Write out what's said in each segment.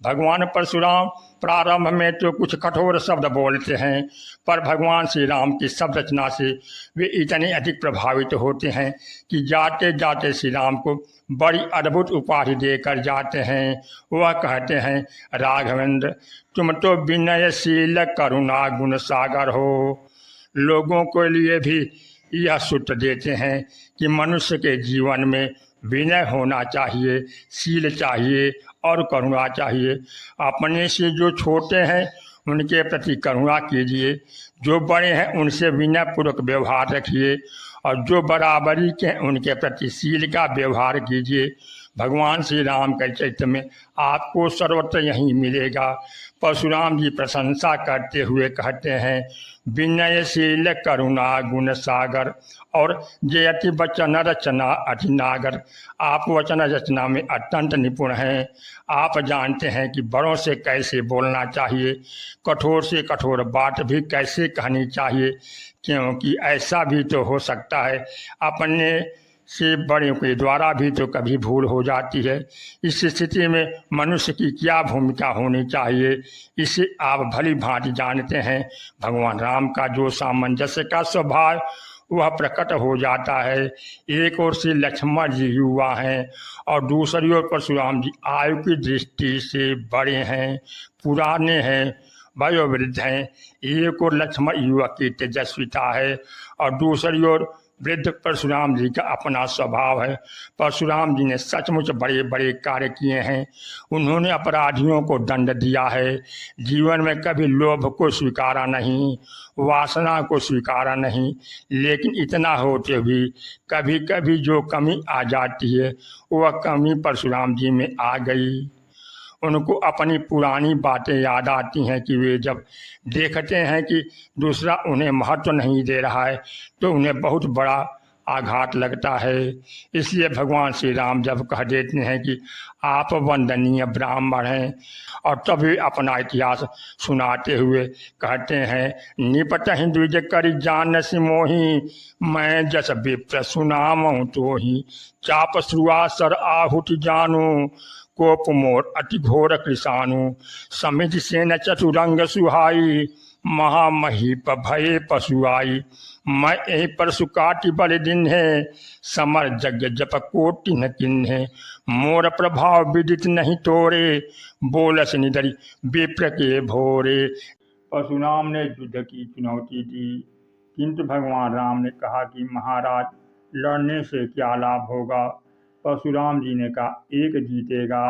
भगवान परशुराम प्रारंभ में तो कुछ कठोर शब्द बोलते हैं, पर भगवान श्री राम की शब्द रचना से वे इतने अधिक प्रभावित होते हैं कि जाते जाते श्री राम को बड़ी अद्भुत उपाधि देकर जाते हैं। वह कहते हैं, राघवेंद्र तुम तो विनयशील करुणा गुण सागर हो। लोगों के लिए भी यह सूत्र देते हैं कि मनुष्य के जीवन में विनय होना चाहिए, शील चाहिए और करुणा चाहिए। अपने से जो छोटे हैं उनके प्रति करुणा कीजिए, जो बड़े हैं उनसे विनय पूर्वक व्यवहार रखिए और जो बराबरी के हैं उनके प्रति शील का व्यवहार कीजिए। भगवान श्री राम के चरित्र में आपको सर्वत्र यही मिलेगा। परशुराम जी प्रशंसा करते हुए कहते हैं, विनयशील करुणा गुण सागर और जयति वचन रचना अतिनागर। आप वचन रचना में अत्यंत निपुण हैं। आप जानते हैं कि बड़ों से कैसे बोलना चाहिए, कठोर से कठोर बात भी कैसे कहनी चाहिए, क्योंकि ऐसा भी तो हो सकता है अपने से बड़े के द्वारा भी तो कभी भूल हो जाती है। इस स्थिति में मनुष्य की क्या भूमिका होनी चाहिए, इसे आप भली भांति जानते हैं। भगवान राम का जो सामंजस्य का स्वभाव वह प्रकट हो जाता है। एक ओर से लक्ष्मण जी युवा हैं और दूसरी ओर परशुराम जी आयु की दृष्टि से बड़े हैं, पुराने हैं, वयोवृद्ध हैं। एक ओर लक्ष्मण युवक की तेजस्विता है और दूसरी ओर वृद्ध परशुराम जी का अपना स्वभाव है। परशुराम जी ने सचमुच बड़े बड़े कार्य किए हैं। उन्होंने अपराधियों को दंड दिया है, जीवन में कभी लोभ को स्वीकारा नहीं, वासना को स्वीकारा नहीं, लेकिन इतना होते भी कभी कभी जो कमी आ जाती है वह कमी परशुराम जी में आ गई। उनको अपनी पुरानी बातें याद आती हैं कि वे जब देखते हैं कि दूसरा उन्हें महत्व नहीं दे रहा है तो उन्हें बहुत बड़ा आघात लगता है। इसलिए भगवान श्री राम जब कह देते हैं कि आप वंदनीय ब्राह्मण हैं, और तभी अपना इतिहास सुनाते हुए कहते हैं, निपट द्विज करि जान सिमोही, मैं जस विप्र सुनामहु तोहि, चाप श्रुआ सर आहुति जानू, कोप मोर अति घोर कृषाणु, समिध सेन चतुरंग सुहाई, महामहीप भये पशुआई, मैं यही परशु काटि बल दिन है, समर जग जप कोटि न किन्हे, मोर प्रभाव विदित नहीं तोरे, बोलस निदरी विप्र के भोरे। परशुराम ने युद्ध की चुनौती दी, किंतु भगवान राम ने कहा कि महाराज लड़ने से क्या लाभ होगा। परशुराम जी ने कहा, एक जीतेगा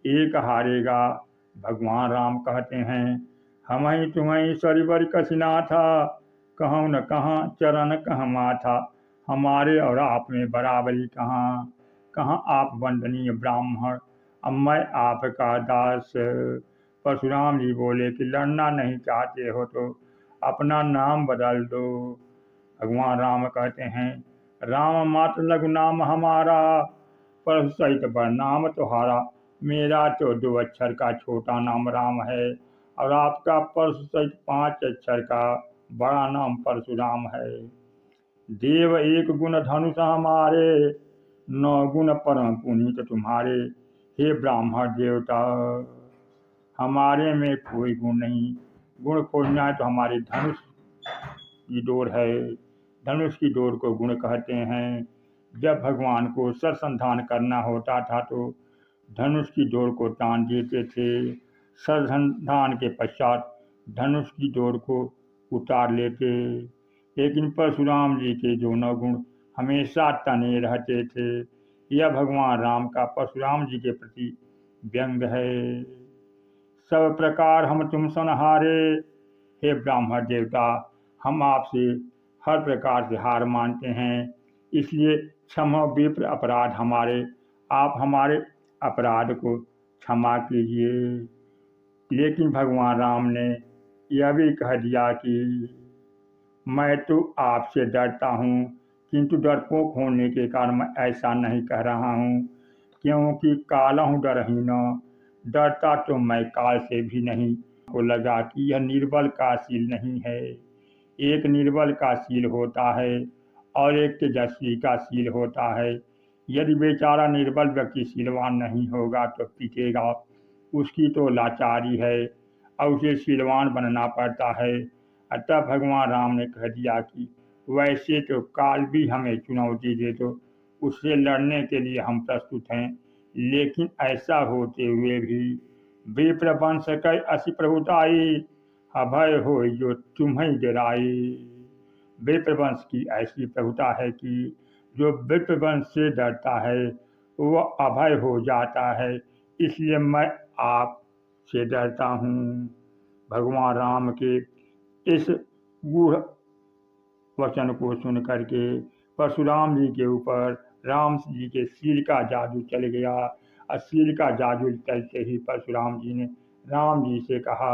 एक हारेगा। भगवान राम कहते हैं, हम ही तुम्हें सरिवर कसिना था, कहूँ न कहाँ चरण कहाँ माथा, हमारे और आप में बराबरी कहाँ, कहाँ आप वंदनीय ब्राह्मण अब मैं आपका दास। परशुराम जी बोले कि लड़ना नहीं चाहते हो तो अपना नाम बदल दो। भगवान राम कहते हैं, राम मात्र लघु नाम हमारा, परशु सहित बड़ नाम तुम्हारा, मेरा तो 2 अक्षर का छोटा नाम राम है और आपका परशु सहित 5 अक्षर का बड़ा नाम परशुराम है। देव एक गुण धनुष हमारे, 9 गुण परम पुनीत तुम्हारे, हे ब्राह्मण देवता हमारे में कोई गुण नहीं, गुण खोजना है तो हमारे धनुष की डोर है, धनुष की डोर को गुण कहते हैं। जब भगवान को सरसंधान करना होता था तो धनुष की डोर को तान देते थे, सरसंधान के पश्चात धनुष की डोर को उतार लेते। लेकिन परशुराम जी के दोनों गुण हमेशा तने रहते थे। यह भगवान राम का परशुराम जी के प्रति व्यंग है। सब प्रकार हम तुम सनहारे, हे ब्राह्मण देवता हम आपसे हर प्रकार से हार मानते हैं, इसलिए क्षमा विप्र अपराध हमारे, आप हमारे अपराध को क्षमा कीजिए। लेकिन भगवान राम ने यह भी कह दिया कि मैं तो आपसे डरता हूँ, किंतु डरपोक होने के कारण मैं ऐसा नहीं कह रहा हूँ, क्योंकि कालहु डरहीन, डरता तो मैं काल से भी नहीं। को लगा कि यह निर्बल का शील नहीं है, एक निर्बल का शील होता है और एक तेजस्वी का शील होता है। यदि बेचारा निर्बल व्यक्ति शीलवान नहीं होगा तो पिटेगा, उसकी तो लाचारी है और उसे शीलवान बनना पड़ता है। अतः भगवान राम ने कह दिया कि वैसे तो काल भी हमें चुनौती दे तो उससे लड़ने के लिए हम प्रस्तुत हैं, लेकिन ऐसा होते हुए भी विप्रवंश कै असी प्रभुताई, अभय हो जो तुम्हें डराई। विप्रवंश की ऐसी प्रभुता है कि जो विप्रवंश से डरता है वह अभय हो जाता है, इसलिए मैं आपसे डरता हूँ। भगवान राम के इस गूढ़ वचन को सुन करके परशुराम जी के ऊपर राम जी के सिर का जादू चल गया और सिर का जादू चलते ही परशुराम जी ने राम जी से कहा,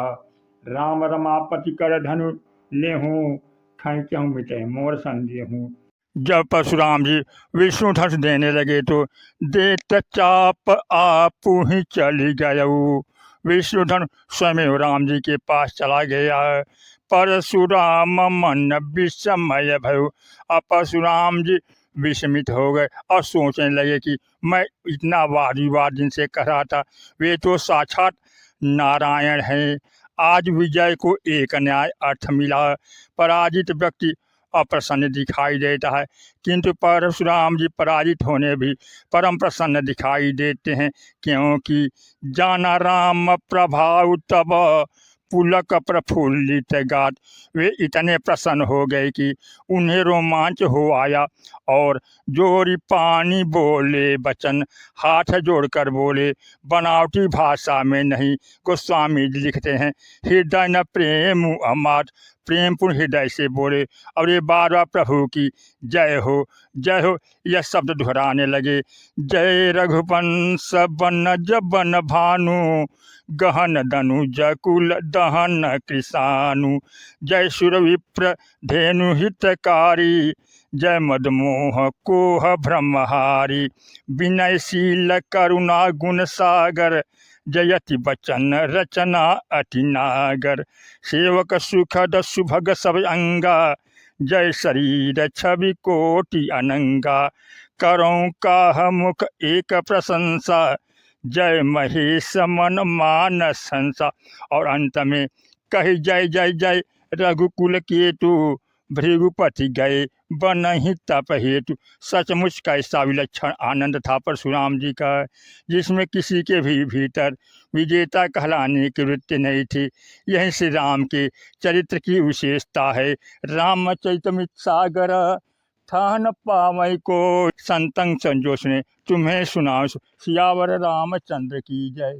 राम रमापति कर धनु लेहूँ, खैचहूँ मिटे मोर संदेहूँ। जब परशुराम जी विष्णु धनुष देने लगे तो देत चाप आप ही चली गयऊ। विष्णु धनुष स्वयं राम जी के पास चला गया। परशुराम मन विस्मय भयो। अब परशुराम जी विस्मित हो गए और सोचने लगे कि मैं इतना वाद विवाद जिनसे कर रहा था वे तो साक्षात नारायण हैं। आज विजय को एक न्याय अर्थ मिला। पराजित व्यक्ति अप्रसन्न दिखाई देता है, किंतु परशुराम जी पराजित होने भी परम प्रसन्न दिखाई देते हैं, क्योंकि जाना राम प्रभाव तब पुलक प्रफुल्लित गात। वे इतने प्रसन्न हो गए कि उन्हें रोमांच हो आया और जोरी पानी बोले वचन, हाथ जोड़कर बोले, बनावटी भाषा में नहीं। गोस्वामी जी लिखते हैं, हृदय न प्रेम अमात, प्रेम पूर्ण हृदय से बोले और ये बार बार प्रभु की जय हो यह शब्द दोहराने लगे। जय रघुवंश बनज बन भानु, गहन धनु जकुल दहन कृषानु। जय सुर विप्र धेनु हितकारी, जय मदमोह कोह ब्रह्महारी। विनयशील करुणा गुण सागर, जयति बचन रचना अति नागर। सेवक सुखद सुभग सब अंगा, जय शरीर छवि कोटि अनंगा। करों काह मुख एक प्रशंसा, जय महेश मन मानस हंसा। और अंत में कही जय जय जय रघुकुल केतु, भृगुपति गए बनहि तप हेतु। सचमुच कैसा विलक्षण आनंद था परशुराम जी का, जिसमें किसी के भी भीतर विजेता कहलाने की वृत्ति नहीं थी। यही श्री राम के चरित्र की विशेषता है। रामचरितमित सागर था न पावई को, संतंग संजोष ने तुम्हें सुनाओ। सियावर रामचंद्र की जय।